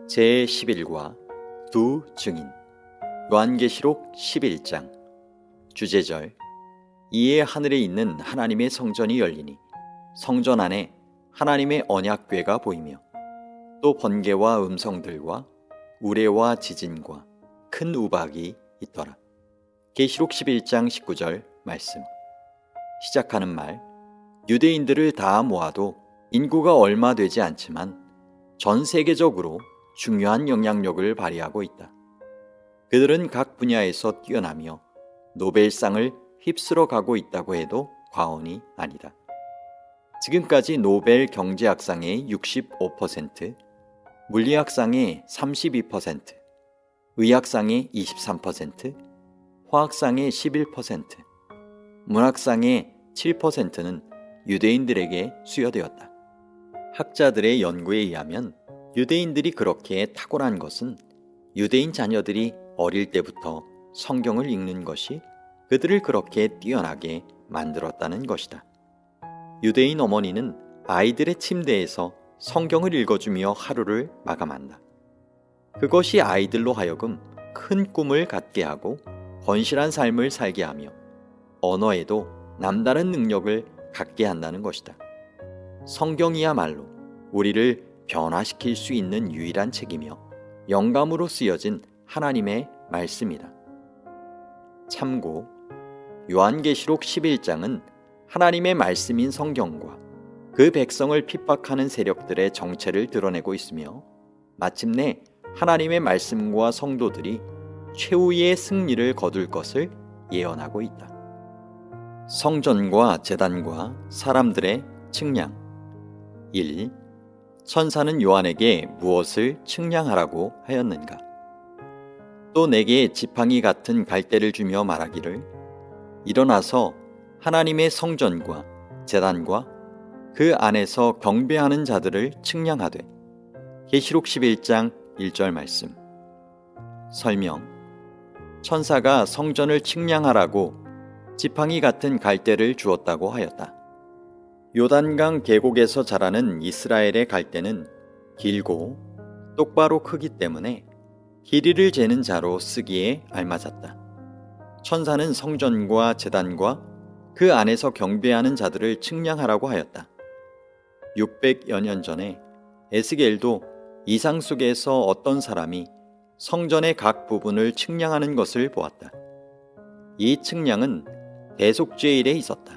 제11과 두 증인 요한계시록 11장 주제절 이에 하늘에 있는 하나님의 성전이 열리니 성전 안에 하나님의 언약궤가 보이며 또 번개와 음성들과 우레와 지진과 큰 우박이 있더라. 계시록 11장 19절 말씀. 시작하는 말 유대인들을 다 모아도 인구가 얼마 되지 않지만 전 세계적으로 중요한 영향력을 발휘하고 있다. 그들은 각 분야에서 뛰어나며 노벨상을 휩쓸어 가고 있다고 해도 과언이 아니다. 지금까지 노벨 경제학상의 65%, 물리학상의 32%, 의학상의 23%, 화학상의 11%, 문학상의 7%는 유대인들에게 수여되었다. 학자들의 연구에 의하면 유대인들이 그렇게 탁월한 것은 유대인 자녀들이 어릴 때부터 성경을 읽는 것이 그들을 그렇게 뛰어나게 만들었다는 것이다. 유대인 어머니는 아이들의 침대에서 성경을 읽어주며 하루를 마감한다. 그것이 아이들로 하여금 큰 꿈을 갖게 하고 건실한 삶을 살게 하며 언어에도 남다른 능력을 갖게 한다는 것이다. 성경이야말로 우리를 변화시킬 수 있는 유일한 책이며 영감으로 쓰여진 하나님의 말씀이다. 참고 요한계시록 11장은 하나님의 말씀인 성경과 그 백성을 핍박하는 세력들의 정체를 드러내고 있으며 마침내 하나님의 말씀과 성도들이 최후의 승리를 거둘 것을 예언하고 있다. 성전과 제단과 사람들의 측량. 1. 천사는 요한에게 무엇을 측량하라고 하였는가? 또 내게 지팡이 같은 갈대를 주며 말하기를 일어나서 하나님의 성전과 제단과 그 안에서 경배하는 자들을 측량하되. 계시록 11장 1절 말씀. 설명. 천사가 성전을 측량하라고 지팡이 같은 갈대를 주었다고 하였다. 요단강 계곡에서 자라는 이스라엘의 갈대는 길고 똑바로 크기 때문에 길이를 재는 자로 쓰기에 알맞았다. 천사는 성전과 제단과 그 안에서 경배하는 자들을 측량하라고 하였다. 600여 년 전에 에스겔도 이상 속에서 어떤 사람이 성전의 각 부분을 측량하는 것을 보았다. 이 측량은 대속죄일에 있었다.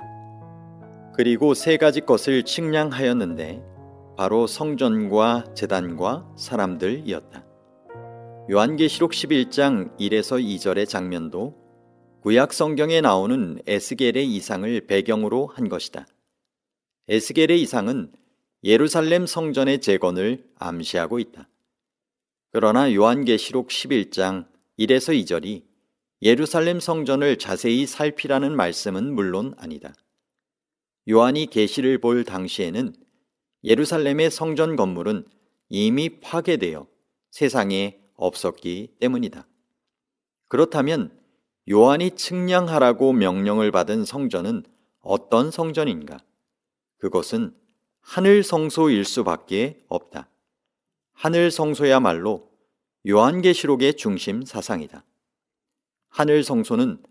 그리고 세 가지 것을 측량하였는데 바로 성전과 제단과 사람들이었다. 요한계시록 11장 1에서 2절의 장면도 구약 성경에 나오는 에스겔의 이상을 배경으로 한 것이다. 에스겔의 이상은 예루살렘 성전의 재건을 암시하고 있다. 그러나 요한계시록 11장 1에서 2절이 예루살렘 성전을 자세히 살피라는 말씀은 물론 아니다. 요한이 계시를 볼 당시에는 예루살렘의 성전 건물은 이미 파괴되어 세상에 없었기 때문이다. 그렇다면 요한이 측량하라고 명령을 받은 성전은 어떤 성전인가? 그것은 하늘 성소일 수밖에 없다. 하늘 성소야말로 요한계시록의 중심 사상이다. 하늘 성소는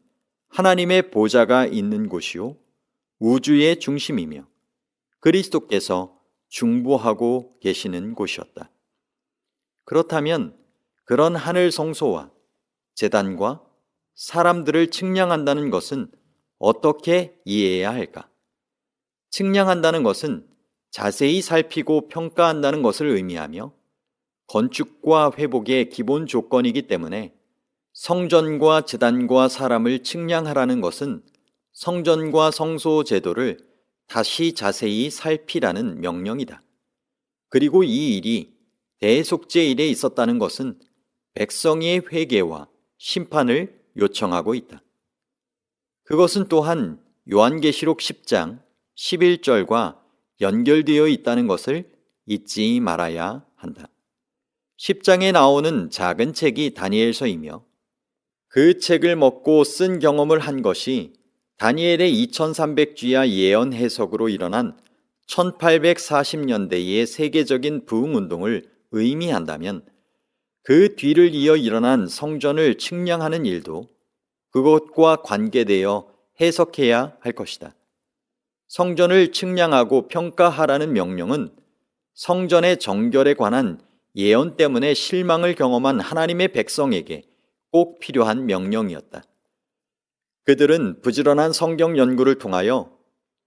하나님의 보좌가 있는 곳이요 우주의 중심이며 그리스도께서 중보하고 계시는 곳이었다. 그렇다면 그런 하늘 성소와 제단과 사람들을 측량한다는 것은 어떻게 이해해야 할까? 측량한다는 것은 자세히 살피고 평가한다는 것을 의미하며 건축과 회복의 기본 조건이기 때문에 성전과 제단과 사람을 측량하라는 것은 성전과 성소 제도를 다시 자세히 살피라는 명령이다. 그리고 이 일이 대속죄일에 있었다는 것은 백성의 회개와 심판을 요청하고 있다. 그것은 또한 요한계시록 10장 11절과 연결되어 있다는 것을 잊지 말아야 한다. 10장에 나오는 작은 책이 다니엘서이며 그 책을 먹고 쓴 경험을 한 것이 다니엘의 2300주야 예언 해석으로 일어난 1840년대의 세계적인 부흥운동을 의미한다면 그 뒤를 이어 일어난 성전을 측량하는 일도 그것과 관계되어 해석해야 할 것이다. 성전을 측량하고 평가하라는 명령은 성전의 정결에 관한 예언 때문에 실망을 경험한 하나님의 백성에게 꼭 필요한 명령이었다. 그들은 부지런한 성경 연구를 통하여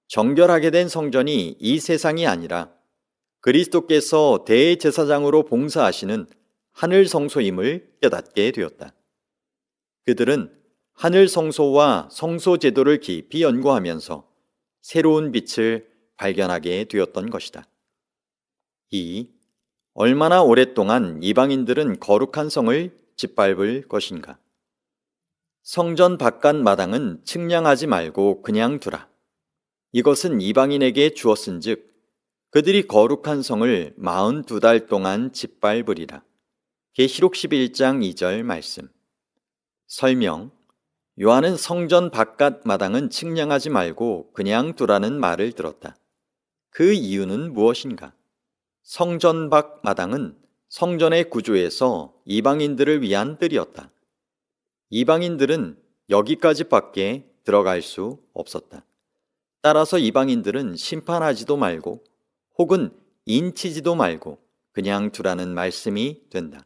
정결하게 된 성전이 이 세상이 아니라 그리스도께서 대제사장으로 봉사하시는 하늘 성소임을 깨닫게 되었다. 그들은 하늘 성소와 성소 제도를 깊이 연구하면서 새로운 빛을 발견하게 되었던 것이다. 2. 얼마나 오랫동안 이방인들은 거룩한 성을 짓밟을 것인가? 성전 바깥 마당은 측량하지 말고 그냥 두라. 이것은 이방인에게 주었은즉 그들이 거룩한 성을 42달 동안 짓밟으리라. 계시록 11장 2절 말씀. 설명. 요한은 성전 바깥 마당은 측량하지 말고 그냥 두라는 말을 들었다. 그 이유는 무엇인가? 성전 밖 마당은 성전의 구조에서 이방인들을 위한 뜰이었다. 이방인들은 여기까지밖에 들어갈 수 없었다. 따라서 이방인들은 심판하지도 말고 혹은 인치지도 말고 그냥 두라는 말씀이 된다.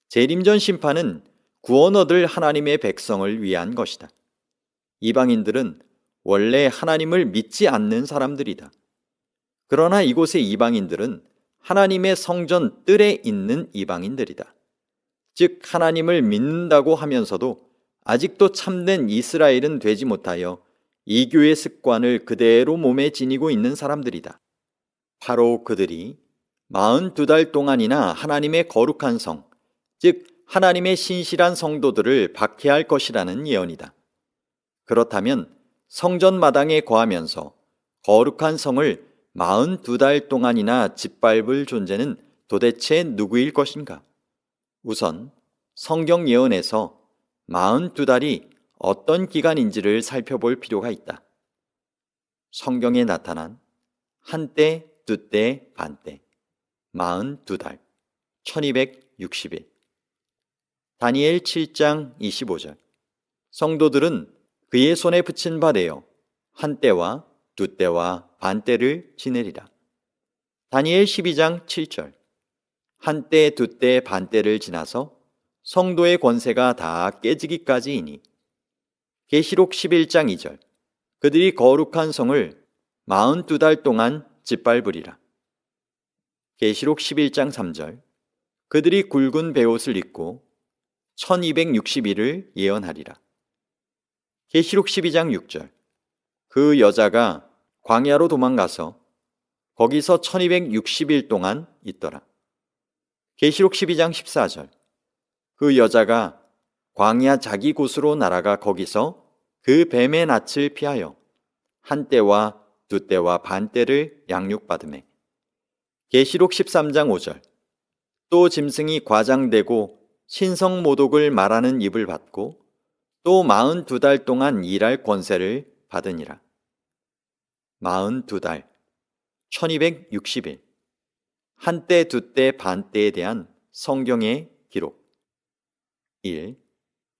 재림전 심판은 구원 얻을 하나님의 백성을 위한 것이다. 이방인들은 원래 하나님을 믿지 않는 사람들이다. 그러나 이곳의 이방인들은 하나님의 성전 뜰에 있는 이방인들이다. 즉 하나님을 믿는다고 하면서도 아직도 참된 이스라엘은 되지 못하여 이교의 습관을 그대로 몸에 지니고 있는 사람들이다. 바로 그들이 42달 동안이나 하나님의 거룩한 성, 즉 하나님의 신실한 성도들을 박해할 것이라는 예언이다. 그렇다면 성전 마당에 거하면서 거룩한 성을 42달 동안이나 짓밟을 존재는 도대체 누구일 것인가? 우선 성경 예언에서 42달이 어떤 기간인지를 살펴볼 필요가 있다. 성경에 나타난 한때, 두때, 반때, 42달, 1260일. 다니엘 7장 25절. 성도들은 그의 손에 붙인 바 되어 한때와 두때와 반때를 지내리라. 다니엘 12장 7절. 한때, 두때, 반때를 지나서 성도의 권세가 다 깨지기까지이니. 계시록 11장 2절. 그들이 거룩한 성을 42달 동안 짓밟으리라. 계시록 11장 3절. 그들이 굵은 베옷을 입고 1260일을 예언하리라. 계시록 12장 6절. 그 여자가 광야로 도망가서 거기서 1260일 동안 있더라. 계시록 12장 14절. 그 여자가 광야 자기 곳으로 날아가 거기서 그 뱀의 낯을 피하여 한때와 두때와 반때를 양육받으매. 계시록 13장 5절. 또 짐승이 과장되고 신성모독을 말하는 입을 받고 또 42달 동안 일할 권세를 받으니라. 42달, 1260일. 한때, 두때, 반때에 대한 성경의 기록. 1.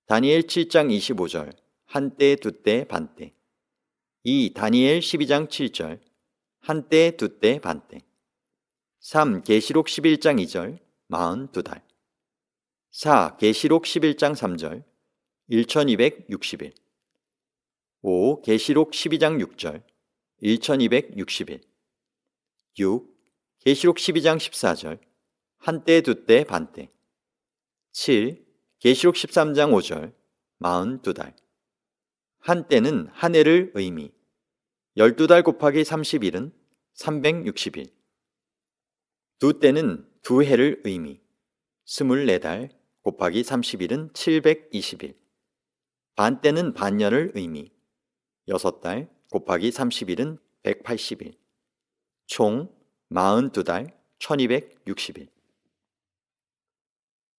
다니엘 7장 25절. 한때, 두때, 반때. 2. 다니엘 12장 7절. 한때, 두때, 반때. 3. 계시록 11장 2절. 42달. 4. 계시록 11장 3절. 1260일. 5. 계시록 12장 6절. 1260일. 6. 계시록 12장 14절. 한때, 두때, 반때. 7. 계시록 13장 5절. 42달. 한때는 한 해를 의미. 12달 곱하기 30일은 360일. 두때는 두 해를 의미. 24달 곱하기 30일은 720일. 반때는 반년을 의미. 6달 곱하기 30일은 180일. 총 42달 1260일.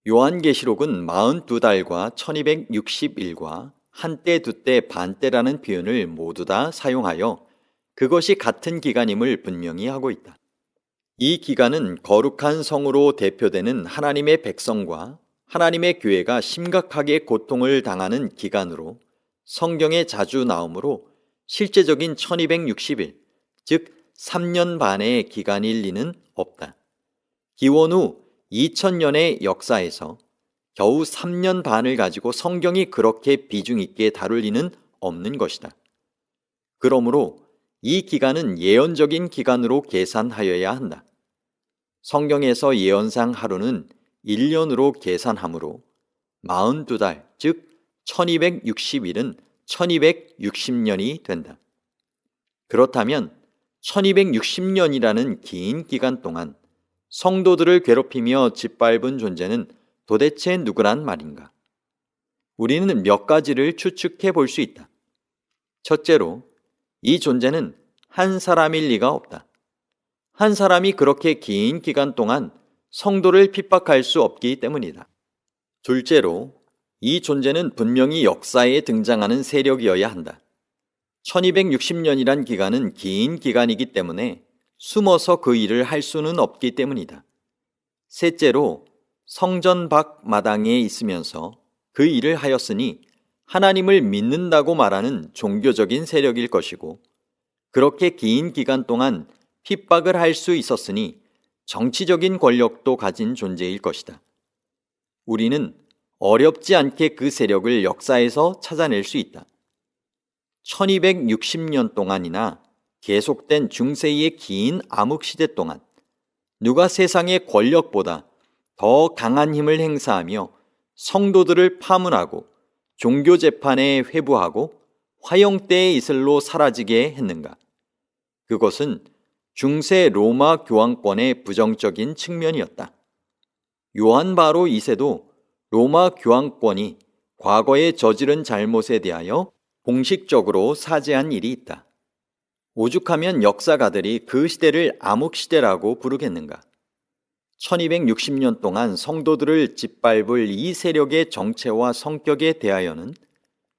요한계시록은 42달과 1260일과 한때, 두때, 반때라는 표현을 모두 다 사용하여 그것이 같은 기간임을 분명히 하고 있다. 이 기간은 거룩한 성으로 대표되는 하나님의 백성과 하나님의 교회가 심각하게 고통을 당하는 기간으로 성경에 자주 나오므로 실제적인 1260일, 즉 3년 반의 기간일 리는 없다. 기원 후 2000년의 역사에서 겨우 3년 반을 가지고 성경이 그렇게 비중 있게 다룰 리는 없는 것이다. 그러므로 이 기간은 예언적인 기간으로 계산하여야 한다. 성경에서 예언상 하루는 1년으로 계산하므로 42달, 즉 1260일은 1260년이 된다. 그렇다면 1260년이라는 긴 기간 동안 성도들을 괴롭히며 짓밟은 존재는 도대체 누구란 말인가? 우리는 몇 가지를 추측해 볼 수 있다. 첫째로, 이 존재는 한 사람일 리가 없다. 한 사람이 그렇게 긴 기간 동안 성도를 핍박할 수 없기 때문이다. 둘째로, 이 존재는 분명히 역사에 등장하는 세력이어야 한다. 1260년이란 기간은 긴 기간이기 때문에 숨어서 그 일을 할 수는 없기 때문이다. 셋째로, 성전 밖 마당에 있으면서 그 일을 하였으니 하나님을 믿는다고 말하는 종교적인 세력일 것이고, 그렇게 긴 기간 동안 핍박을 할 수 있었으니 정치적인 권력도 가진 존재일 것이다. 우리는 어렵지 않게 그 세력을 역사에서 찾아낼 수 있다. 1260년 동안이나 계속된 중세의 긴 암흑시대 동안 누가 세상의 권력보다 더 강한 힘을 행사하며 성도들을 파문하고 종교 재판에 회부하고 화형대의 이슬로 사라지게 했는가? 그것은 중세 로마 교황권의 부정적인 측면이었다. 요한 바로 2세도 로마 교황권이 과거에 저지른 잘못에 대하여 공식적으로 사죄한 일이 있다. 오죽하면 역사가들이 그 시대를 암흑시대라고 부르겠는가? 1260년 동안 성도들을 짓밟을 이 세력의 정체와 성격에 대하여는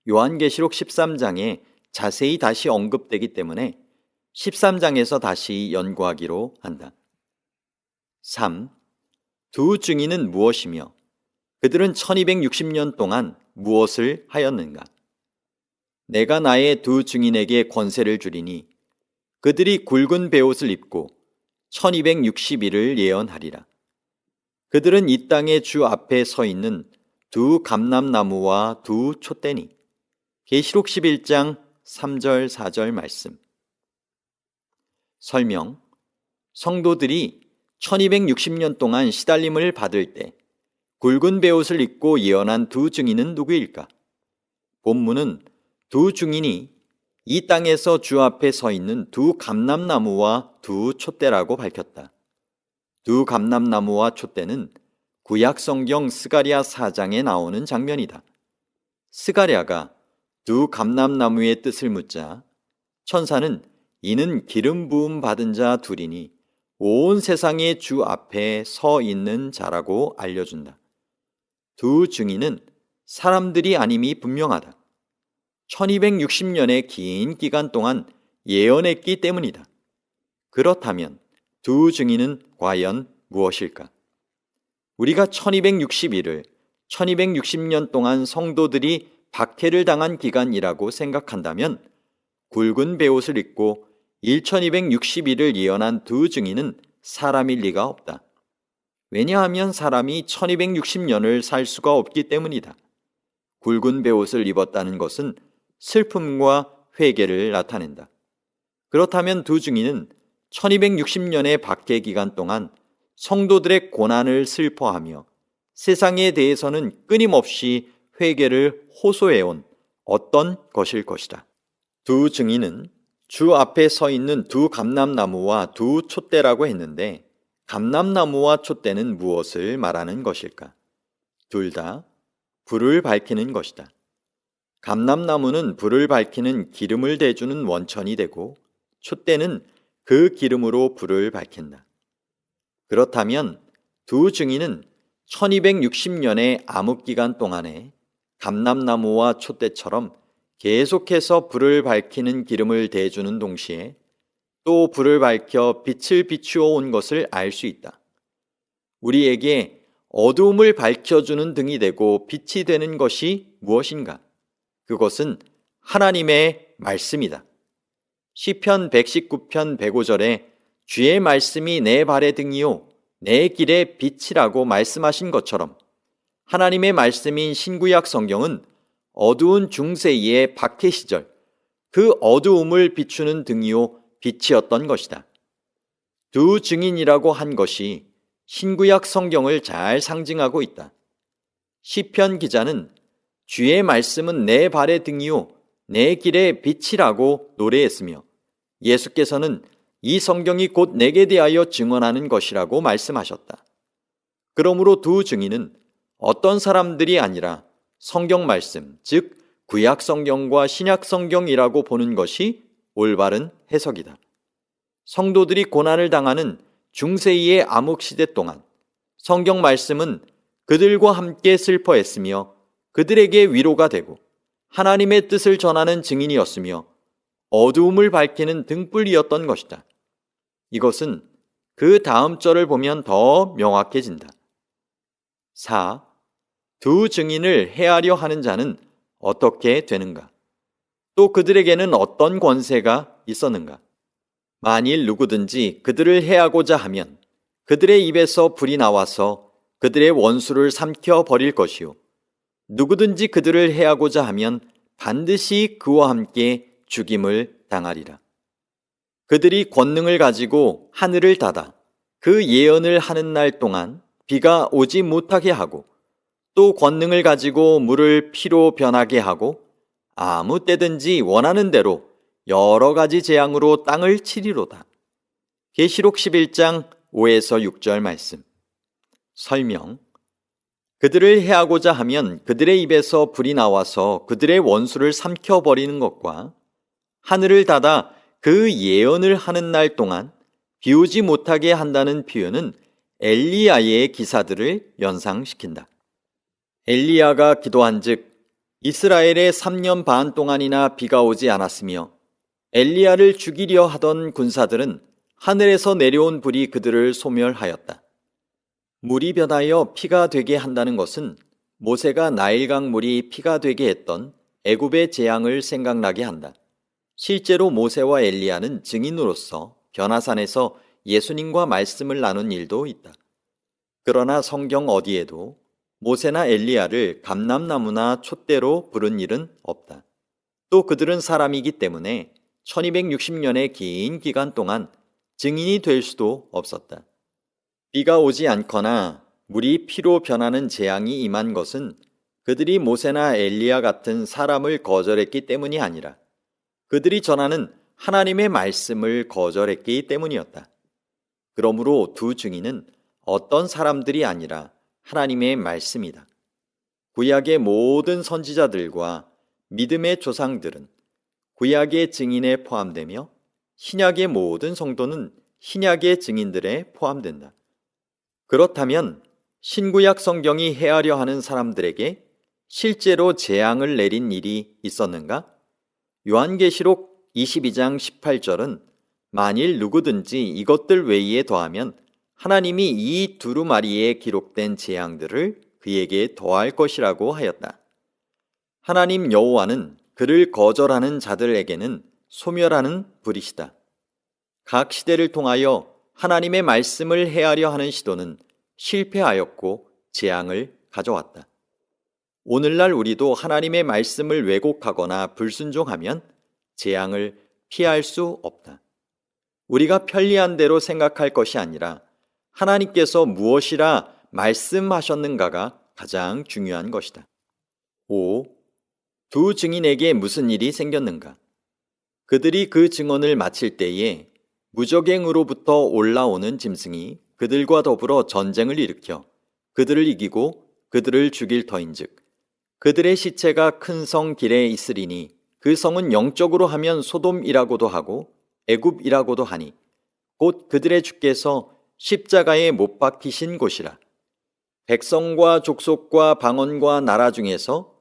요한계시록 13장에 자세히 다시 언급되기 때문에 13장에서 다시 연구하기로 한다. 3. 두 증인은 무엇이며 그들은 1260년 동안 무엇을 하였는가? 내가 나의 두 증인에게 권세를 주리니 그들이 굵은 베옷을 입고 1260일을 예언하리라. 그들은 이 땅의 주 앞에 서 있는 두 감람나무와 두 촛대니. 계시록 11장 3절 4절 말씀. 설명. 성도들이 1260년 동안 시달림을 받을 때 굵은 베옷을 입고 예언한 두 증인은 누구일까? 본문은 두 증인이 이 땅에서 주 앞에 서 있는 두 감람나무와 두 촛대라고 밝혔다. 두 감람나무와 촛대는 구약 성경 스가랴 4장에 나오는 장면이다. 스가랴가 두 감람나무의 뜻을 묻자 천사는 이는 기름 부음 받은 자 둘이니 온 세상의 주 앞에 서 있는 자라고 알려준다. 두 증인은 사람들이 아님이 분명하다. 1260년의 긴 기간 동안 예언했기 때문이다. 그렇다면 두 증인은 과연 무엇일까? 우리가 1261을 1260년 동안 성도들이 박해를 당한 기간이라고 생각한다면 굵은 베옷을 입고 1260일을 예언한 두 증인은 사람일 리가 없다. 왜냐하면 사람이 1260년을 살 수가 없기 때문이다. 굵은 베옷을 입었다는 것은 슬픔과 회개를 나타낸다. 그렇다면 두 증인은 1260년의 박해 기간 동안 성도들의 고난을 슬퍼하며 세상에 대해서는 끊임없이 회개를 호소해온 어떤 것일 것이다. 두 증인은 주 앞에 서 있는 두 감람나무와 두 촛대라고 했는데 감람나무와 촛대는 무엇을 말하는 것일까? 둘 다 불을 밝히는 것이다. 감람나무는 불을 밝히는 기름을 대주는 원천이 되고 촛대는 그 기름으로 불을 밝힌다. 그렇다면 두 증인은 1260년의 암흑기간 동안에 감람나무와 촛대처럼 계속해서 불을 밝히는 기름을 대주는 동시에 또 불을 밝혀 빛을 비추어 온 것을 알 수 있다. 우리에게 어두움을 밝혀주는 등이 되고 빛이 되는 것이 무엇인가? 그것은 하나님의 말씀이다. 시편 119편 105절에 주의 말씀이 내 발의 등이요 내 길의 빛이라고 말씀하신 것처럼 하나님의 말씀인 신구약 성경은 어두운 중세의 박해 시절 그 어두움을 비추는 등이요 빛이었던 것이다. 두 증인이라고 한 것이 신구약 성경을 잘 상징하고 있다. 시편 기자는 주의 말씀은 내 발의 등이요 내 길의 빛이라고 노래했으며 예수께서는 이 성경이 곧 내게 대하여 증언하는 것이라고 말씀하셨다. 그러므로 두 증인은 어떤 사람들이 아니라 성경 말씀, 즉 구약 성경과 신약 성경이라고 보는 것이 올바른 해석이다. 성도들이 고난을 당하는 중세의 암흑시대 동안 성경 말씀은 그들과 함께 슬퍼했으며 그들에게 위로가 되고 하나님의 뜻을 전하는 증인이었으며 어두움을 밝히는 등불이었던 것이다. 이것은 그 다음 절을 보면 더 명확해진다. 4. 두 증인을 해하려 하는 자는 어떻게 되는가? 또 그들에게는 어떤 권세가 있었는가? 만일 누구든지 그들을 해하고자 하면 그들의 입에서 불이 나와서 그들의 원수를 삼켜 버릴 것이요. 누구든지 그들을 해하고자 하면 반드시 그와 함께 죽임을 당하리라. 그들이 권능을 가지고 하늘을 닫아 그 예언을 하는 날 동안 비가 오지 못하게 하고 또 권능을 가지고 물을 피로 변하게 하고 아무 때든지 원하는 대로 여러 가지 재앙으로 땅을 치리로다. 계시록 11장 5에서 6절 말씀. 설명. 그들을 해하고자 하면 그들의 입에서 불이 나와서 그들의 원수를 삼켜버리는 것과 하늘을 닫아 그 예언을 하는 날 동안 비오지 못하게 한다는 표현은 엘리야의 기사들을 연상시킨다. 엘리야가 기도한 즉 이스라엘에 3년 반 동안이나 비가 오지 않았으며 엘리야를 죽이려 하던 군사들은 하늘에서 내려온 불이 그들을 소멸하였다. 물이 변하여 피가 되게 한다는 것은 모세가 나일강 물이 피가 되게 했던 애굽의 재앙을 생각나게 한다. 실제로 모세와 엘리야는 증인으로서 변화산에서 예수님과 말씀을 나눈 일도 있다. 그러나 성경 어디에도 모세나 엘리야를 감람나무나 촛대로 부른 일은 없다. 또 그들은 사람이기 때문에 1260년의 긴 기간 동안 증인이 될 수도 없었다. 비가 오지 않거나 물이 피로 변하는 재앙이 임한 것은 그들이 모세나 엘리야 같은 사람을 거절했기 때문이 아니라 그들이 전하는 하나님의 말씀을 거절했기 때문이었다. 그러므로 두 증인은 어떤 사람들이 아니라 하나님의 말씀이다. 구약의 모든 선지자들과 믿음의 조상들은 구약의 증인에 포함되며 신약의 모든 성도는 신약의 증인들에 포함된다. 그렇다면 신구약 성경이 해하려 하는 사람들에게 실제로 재앙을 내린 일이 있었는가? 요한계시록 22장 18절은 만일 누구든지 이것들 외에 더하면 하나님이 이 두루마리에 기록된 재앙들을 그에게 더할 것이라고 하였다. 하나님 여호와는 그를 거절하는 자들에게는 소멸하는 불이시다. 각 시대를 통하여 하나님의 말씀을 해하려 하는 시도는 실패하였고 재앙을 가져왔다. 오늘날 우리도 하나님의 말씀을 왜곡하거나 불순종하면 재앙을 피할 수 없다. 우리가 편리한 대로 생각할 것이 아니라 하나님께서 무엇이라 말씀하셨는가가 가장 중요한 것이다. 5. 두 증인에게 무슨 일이 생겼는가? 그들이 그 증언을 마칠 때에 무적행으로부터 올라오는 짐승이 그들과 더불어 전쟁을 일으켜 그들을 이기고 그들을 죽일 터인즉 그들의 시체가 큰 성 길에 있으리니 그 성은 영적으로 하면 소돔이라고도 하고 애굽이라고도 하니 곧 그들의 주께서 십자가에 못 박히신 곳이라. 백성과 족속과 방언과 나라 중에서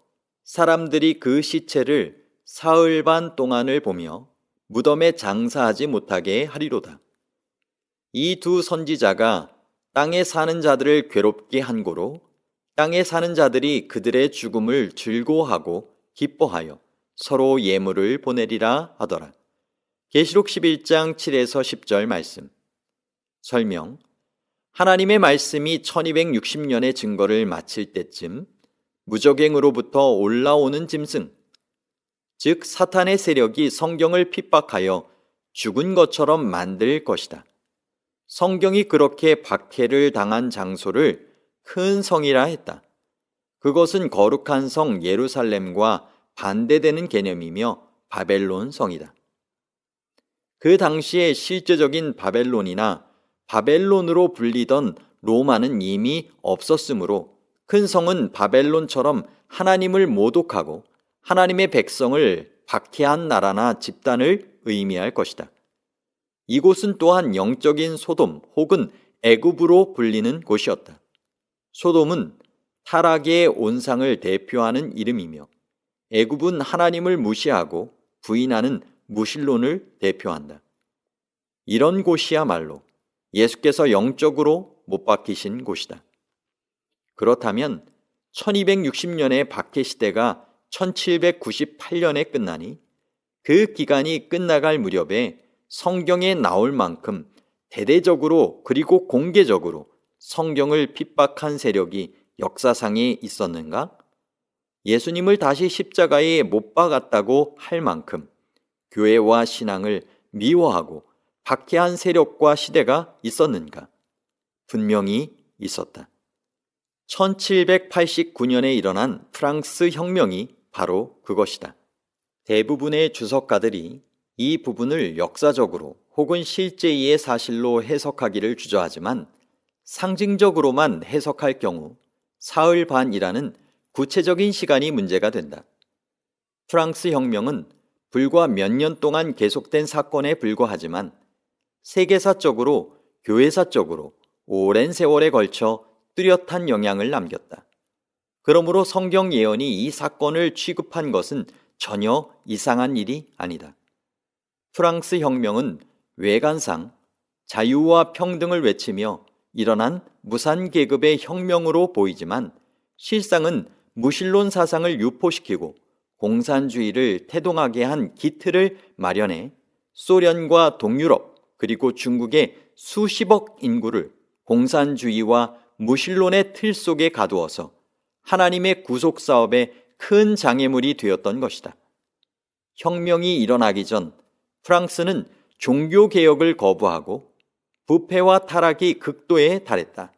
사람들이 그 시체를 사흘 반 동안을 보며 무덤에 장사하지 못하게 하리로다. 이 두 선지자가 땅에 사는 자들을 괴롭게 한 고로 땅에 사는 자들이 그들의 죽음을 즐거워하고 기뻐하여 서로 예물을 보내리라 하더라. 계시록 11장 7에서 10절 말씀. 설명. 하나님의 말씀이 1260년의 증거를 마칠 때쯤 무적행으로부터 올라오는 짐승, 즉 사탄의 세력이 성경을 핍박하여 죽은 것처럼 만들 것이다. 성경이 그렇게 박해를 당한 장소를 큰 성이라 했다. 그것은 거룩한 성 예루살렘과 반대되는 개념이며 바벨론 성이다. 그 당시에 실제적인 바벨론이나 바벨론으로 불리던 로마는 이미 없었으므로 큰 성은 바벨론처럼 하나님을 모독하고 하나님의 백성을 박해한 나라나 집단을 의미할 것이다. 이곳은 또한 영적인 소돔 혹은 애굽으로 불리는 곳이었다. 소돔은 타락의 온상을 대표하는 이름이며 애굽은 하나님을 무시하고 부인하는 무신론을 대표한다. 이런 곳이야말로 예수께서 영적으로 못 박히신 곳이다. 그렇다면 1260년의 박해 시대가 1798년에 끝나니 그 기간이 끝나갈 무렵에 성경에 나올 만큼 대대적으로 그리고 공개적으로 성경을 핍박한 세력이 역사상에 있었는가? 예수님을 다시 십자가에 못 박았다고 할 만큼 교회와 신앙을 미워하고 박해한 세력과 시대가 있었는가? 분명히 있었다. 1789년에 일어난 프랑스 혁명이 바로 그것이다. 대부분의 주석가들이 이 부분을 역사적으로 혹은 실제의 사실로 해석하기를 주저하지만 상징적으로만 해석할 경우 사흘 반이라는 구체적인 시간이 문제가 된다. 프랑스 혁명은 불과 몇 년 동안 계속된 사건에 불과하지만 세계사적으로, 교회사적으로 오랜 세월에 걸쳐 뚜렷한 영향을 남겼다. 그러므로 성경 예언이 이 사건을 취급한 것은 전혀 이상한 일이 아니다. 프랑스 혁명은 외관상 자유와 평등을 외치며 일어난 무산계급의 혁명으로 보이지만 실상은 무신론 사상을 유포시키고 공산주의를 태동하게 한 기틀을 마련해 소련과 동유럽 그리고 중국의 수십억 인구를 공산주의와 무신론의 틀 속에 가두어서 하나님의 구속사업에 큰 장애물이 되었던 것이다. 혁명이 일어나기 전 프랑스는 종교개혁을 거부하고 부패와 타락이 극도에 달했다.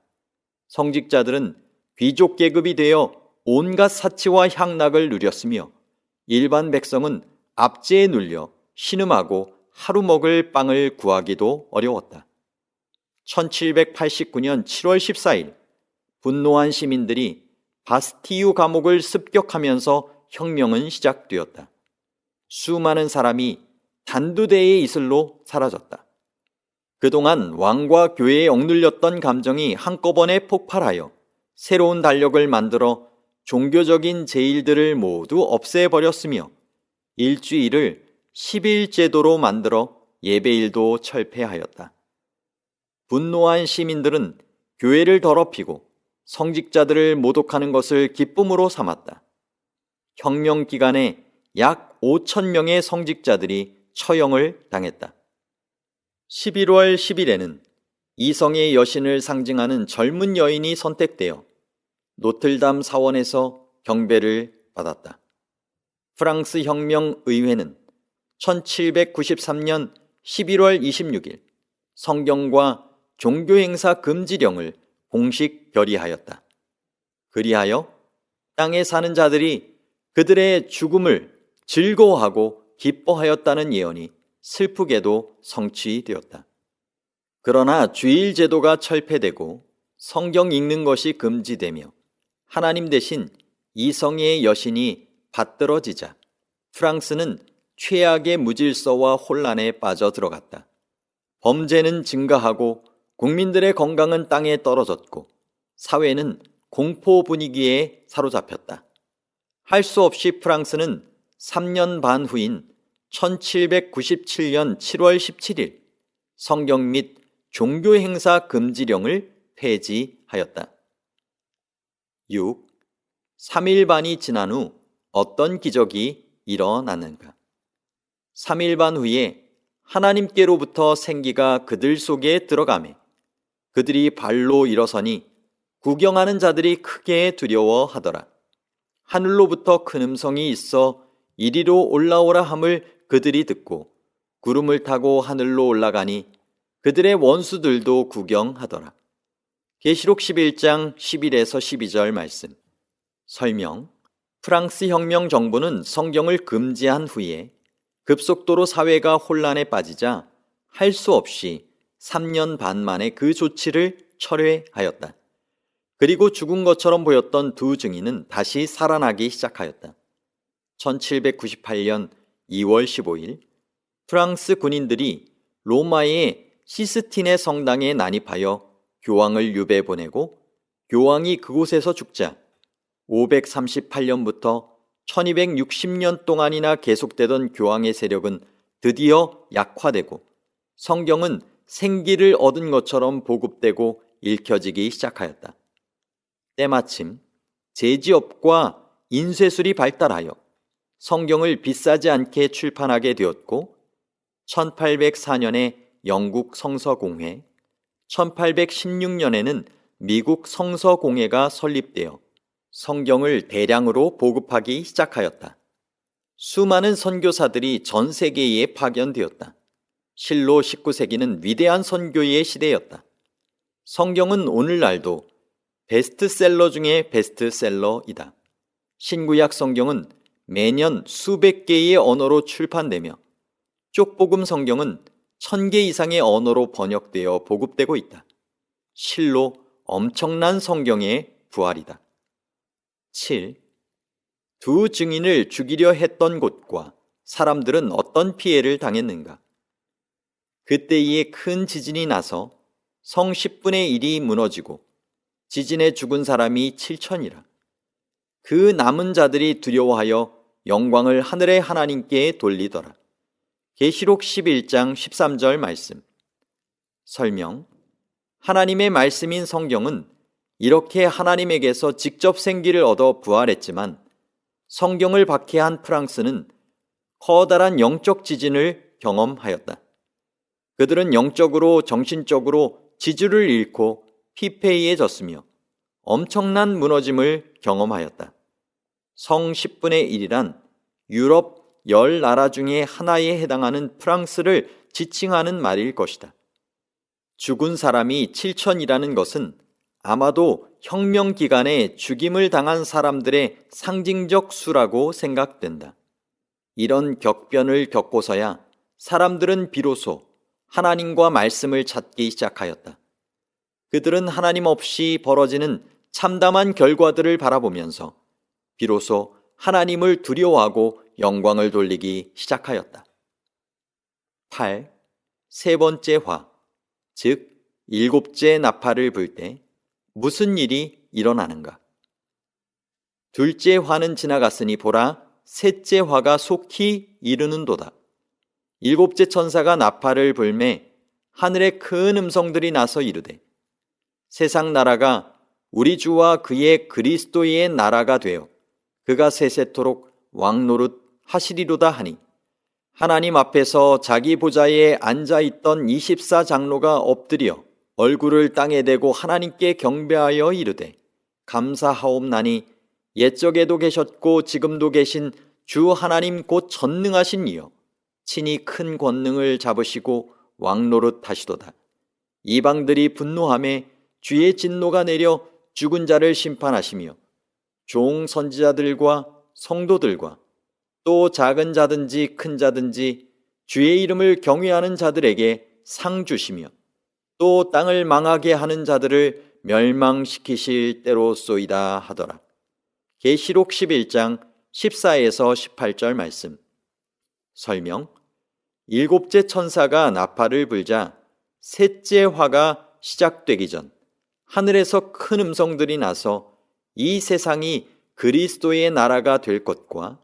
성직자들은 귀족 계급이 되어 온갖 사치와 향락을 누렸으며 일반 백성은 압제에 눌려 신음하고 하루 먹을 빵을 구하기도 어려웠다. 1789년 7월 14일 분노한 시민들이 바스티유 감옥을 습격하면서 혁명은 시작되었다. 수많은 사람이 단두대의 이슬로 사라졌다. 그동안 왕과 교회에 억눌렸던 감정이 한꺼번에 폭발하여 새로운 달력을 만들어 종교적인 제일들을 모두 없애버렸으며 일주일을 10일 제도로 만들어 예배일도 철폐하였다. 분노한 시민들은 교회를 더럽히고 성직자들을 모독하는 것을 기쁨으로 삼았다. 혁명 기간에 약 5천 명의 성직자들이 처형을 당했다. 11월 10일에는 이성의 여신을 상징하는 젊은 여인이 선택되어 노틀담 사원에서 경배를 받았다. 프랑스 혁명 의회는 1793년 11월 26일 성경과 종교행사 금지령을 공식 결의하였다. 그리하여 땅에 사는 자들이 그들의 죽음을 즐거워하고 기뻐하였다는 예언이 슬프게도 성취되었다. 그러나 주일 제도가 철폐되고 성경 읽는 것이 금지되며 하나님 대신 이성의 여신이 받들어지자 프랑스는 최악의 무질서와 혼란에 빠져 들어갔다. 범죄는 증가하고 국민들의 건강은 땅에 떨어졌고 사회는 공포 분위기에 사로잡혔다. 할 수 없이 프랑스는 3년 반 후인 1797년 7월 17일 성경 및 종교 행사 금지령을 폐지하였다. 6. 3일반이 지난 후 어떤 기적이 일어났는가? 3일반 후에 하나님께로부터 생기가 그들 속에 들어가매 그들이 발로 일어서니 구경하는 자들이 크게 두려워하더라. 하늘로부터 큰 음성이 있어 이리로 올라오라 함을 그들이 듣고 구름을 타고 하늘로 올라가니 그들의 원수들도 구경하더라. 계시록 11장 11에서 12절 말씀. 설명. 프랑스 혁명 정부는 성경을 금지한 후에 급속도로 사회가 혼란에 빠지자 할 수 없이 3년 반 만에 그 조치를 철회하였다. 그리고 죽은 것처럼 보였던 두 증인은 다시 살아나기 시작하였다. 1798년 2월 15일 프랑스 군인들이 로마의 시스틴의 성당에 난입하여 교황을 유배 보내고 교황이 그곳에서 죽자 538년부터 1260년 동안이나 계속되던 교황의 세력은 드디어 약화되고 성경은 생기를 얻은 것처럼 보급되고 읽혀지기 시작하였다. 때마침 제지업과 인쇄술이 발달하여 성경을 비싸지 않게 출판하게 되었고 1804년에 영국 성서공회, 1816년에는 미국 성서공회가 설립되어 성경을 대량으로 보급하기 시작하였다. 수많은 선교사들이 전 세계에 파견되었다. 실로 19세기는 위대한 선교의 시대였다. 성경은 오늘날도 베스트셀러 중에 베스트셀러이다. 신구약 성경은 매년 수백 개의 언어로 출판되며 쪽복음 성경은 1000개 이상의 언어로 번역되어 보급되고 있다. 실로 엄청난 성경의 부활이다. 7. 두 증인을 죽이려 했던 곳과 사람들은 어떤 피해를 당했는가? 그때에 큰 지진이 나서 성 10분의 1이 무너지고 지진에 죽은 사람이 7천이라. 그 남은 자들이 두려워하여 영광을 하늘의 하나님께 돌리더라. 계시록 11장 13절 말씀. 설명. 하나님의 말씀인 성경은 이렇게 하나님에게서 직접 생기를 얻어 부활했지만 성경을 박해한 프랑스는 커다란 영적 지진을 경험하였다. 그들은 영적으로 정신적으로 지주를 잃고 피폐해졌으며 엄청난 무너짐을 경험하였다. 성 10분의 1이란 유럽 10나라 중에 하나에 해당하는 프랑스를 지칭하는 말일 것이다. 죽은 사람이 7천이라는 것은 아마도 혁명 기간에 죽임을 당한 사람들의 상징적 수라고 생각된다. 이런 격변을 겪고서야 사람들은 비로소 하나님과 말씀을 찾기 시작하였다. 그들은 하나님 없이 벌어지는 참담한 결과들을 바라보면서 비로소 하나님을 두려워하고 영광을 돌리기 시작하였다. 8. 세 번째 화, 즉 일곱째 나팔을 불 때 무슨 일이 일어나는가? 둘째 화는 지나갔으니 보라, 셋째 화가 속히 이르는도다. 일곱째 천사가 나팔을 불매 하늘에 큰 음성들이 나서 이르되 세상 나라가 우리 주와 그의 그리스도의 나라가 되어 그가 세세토록 왕노릇 하시리로다 하니 하나님 앞에서 자기 보좌에 앉아있던 24장로가 엎드려 얼굴을 땅에 대고 하나님께 경배하여 이르되 감사하옵나니 옛적에도 계셨고 지금도 계신 주 하나님 곧 전능하신 이여 친히 큰 권능을 잡으시고 왕노릇 하시도다. 이방들이 분노하매 주의 진노가 내려 죽은 자를 심판하시며 종 선지자들과 성도들과 또 작은 자든지 큰 자든지 주의 이름을 경외하는 자들에게 상 주시며 또 땅을 망하게 하는 자들을 멸망시키실 때로소이다 하더라. 계시록 11장 14에서 18절 말씀. 설명. 일곱째 천사가 나팔을 불자 셋째 화가 시작되기 전 하늘에서 큰 음성들이 나서 이 세상이 그리스도의 나라가 될 것과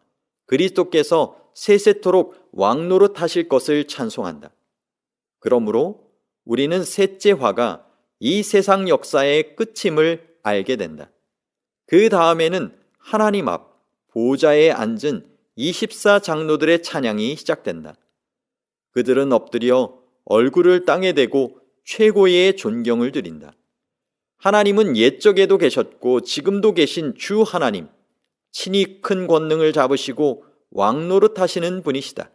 그리스도께서 세세토록 왕노릇하실 것을 찬송한다. 그러므로 우리는 셋째 화가 이 세상 역사의 끝임을 알게 된다. 그 다음에는 하나님 앞 보좌에 앉은 24 장로들의 찬양이 시작된다. 그들은 엎드려 얼굴을 땅에 대고 최고의 존경을 드린다. 하나님은 옛적에도 계셨고 지금도 계신 주 하나님, 친히 큰 권능을 잡으시고 왕노릇하시는 분이시다.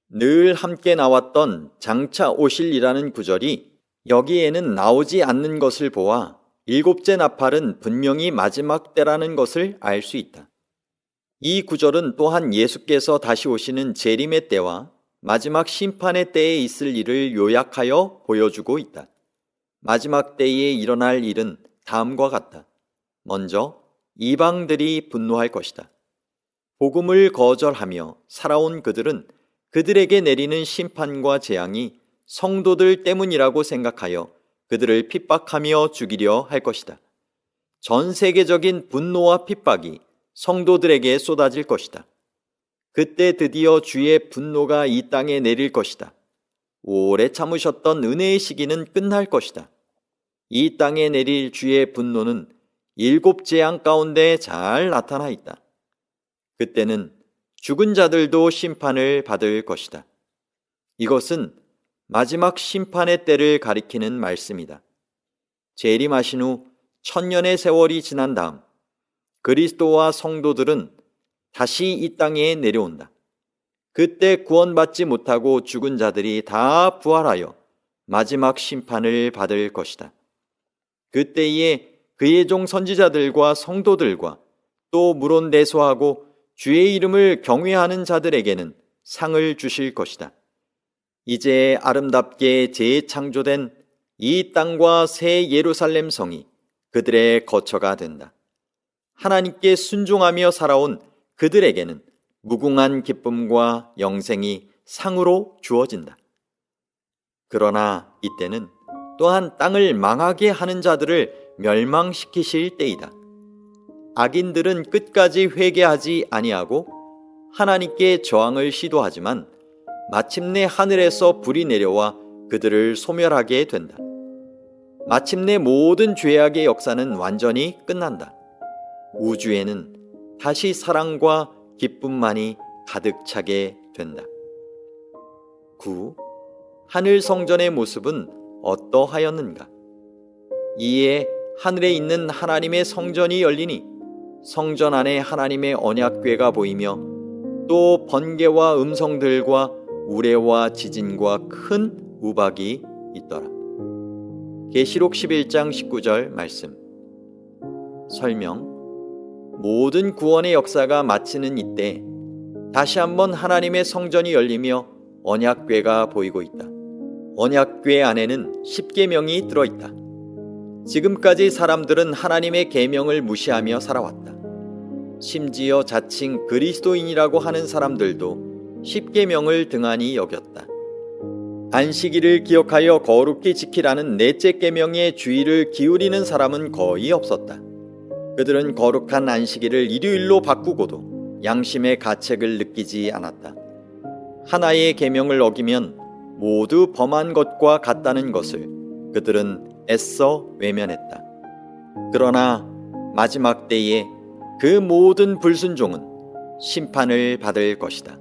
늘 함께 나왔던 장차 오실이라는 구절이 여기에는 나오지 않는 것을 보아 일곱째 나팔은 분명히 마지막 때라는 것을 알 수 있다. 이 구절은 또한 예수께서 다시 오시는 재림의 때와 마지막 심판의 때에 있을 일을 요약하여 보여주고 있다. 마지막 때에 일어날 일은 다음과 같다. 먼저 이방들이 분노할 것이다. 복음을 거절하며 살아온 그들은 그들에게 내리는 심판과 재앙이 성도들 때문이라고 생각하여 그들을 핍박하며 죽이려 할 것이다. 전 세계적인 분노와 핍박이 성도들에게 쏟아질 것이다. 그때 드디어 주의 분노가 이 땅에 내릴 것이다. 오래 참으셨던 은혜의 시기는 끝날 것이다. 이 땅에 내릴 주의 분노는 7 재앙 가운데 잘 나타나 있다. 그때는 죽은 자들도 심판을 받을 것이다. 이것은 마지막 심판의 때를 가리키는 말씀이다. 재림하신 후 1000년의 세월이 지난 다음 그리스도와 성도들은 다시 이 땅에 내려온다. 그때 구원받지 못하고 죽은 자들이 다 부활하여 마지막 심판을 받을 것이다. 그때에 그의 종 선지자들과 성도들과 또 물론 내소하고 주의 이름을 경외하는 자들에게는 상을 주실 것이다. 이제 아름답게 재창조된 이 땅과 새 예루살렘 성이 그들의 거처가 된다. 하나님께 순종하며 살아온 그들에게는 무궁한 기쁨과 영생이 상으로 주어진다. 그러나 이때는 또한 땅을 망하게 하는 자들을 멸망시키실 때이다. 악인들은 끝까지 회개하지 아니하고 하나님께 저항을 시도하지만 마침내 하늘에서 불이 내려와 그들을 소멸하게 된다. 마침내 모든 죄악의 역사는 완전히 끝난다. 우주에는 다시 사랑과 기쁨만이 가득 차게 된다. 9. 하늘 성전의 모습은 어떠하였는가? 이에 하늘에 있는 하나님의 성전이 열리니 성전 안에 하나님의 언약궤가 보이며 또 번개와 음성들과 우레와 지진과 큰 우박이 있더라. 계시록 11장 19절 말씀. 설명. 모든 구원의 역사가 마치는 이때 다시 한번 하나님의 성전이 열리며 언약궤가 보이고 있다. 언약궤 안에는 10계명이 들어있다. 지금까지 사람들은 하나님의 계명을 무시하며 살아왔다. 심지어 자칭 그리스도인이라고 하는 사람들도 10계명을 등한히 여겼다. 안식일을 기억하여 거룩히 지키라는 넷째 계명에 주의를 기울이는 사람은 거의 없었다. 그들은 거룩한 안식일을 일요일로 바꾸고도 양심의 가책을 느끼지 않았다. 하나의 계명을 어기면 모두 범한 것과 같다는 것을 그들은 애써 외면했다. 그러나 마지막 때에 그 모든 불순종은 심판을 받을 것이다.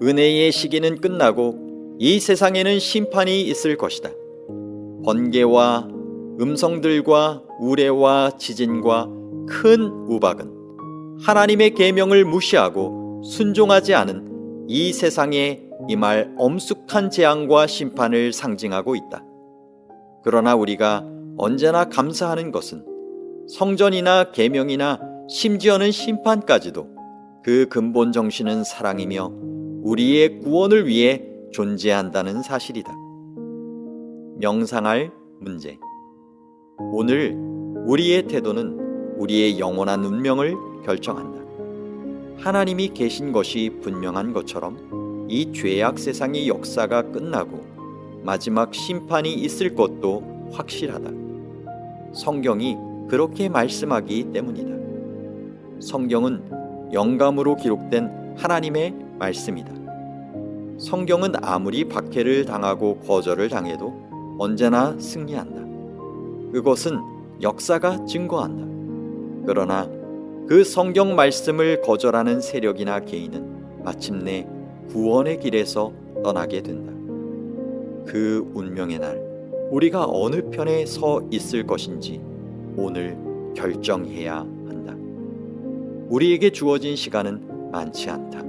은혜의 시기는 끝나고 이 세상에는 심판이 있을 것이다. 번개와 음성들과 우레와 지진과 큰 우박은 하나님의 계명을 무시하고 순종하지 않은 이 세상에 임할 엄숙한 재앙과 심판을 상징하고 있다. 그러나 우리가 언제나 감사하는 것은 성전이나 계명이나 심지어는 심판까지도 그 근본 정신은 사랑이며 우리의 구원을 위해 존재한다는 사실이다. 명상할 문제. 오늘 우리의 태도는 우리의 영원한 운명을 결정한다. 하나님이 계신 것이 분명한 것처럼 이 죄악 세상의 역사가 끝나고 마지막 심판이 있을 것도 확실하다. 성경이 그렇게 말씀하기 때문이다. 성경은 영감으로 기록된 하나님의 말씀이다. 성경은 아무리 박해를 당하고 거절을 당해도 언제나 승리한다. 그것은 역사가 증거한다. 그러나 그 성경 말씀을 거절하는 세력이나 개인은 마침내 구원의 길에서 떠나게 된다. 그 운명의 날, 우리가 어느 편에 서 있을 것인지 오늘 결정해야 한다. 우리에게 주어진 시간은 많지 않다.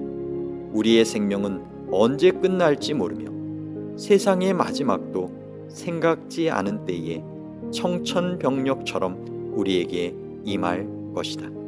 우리의 생명은 언제 끝날지 모르며 세상의 마지막도 생각지 않은 때에 청천벽력처럼 우리에게 임할 것이다.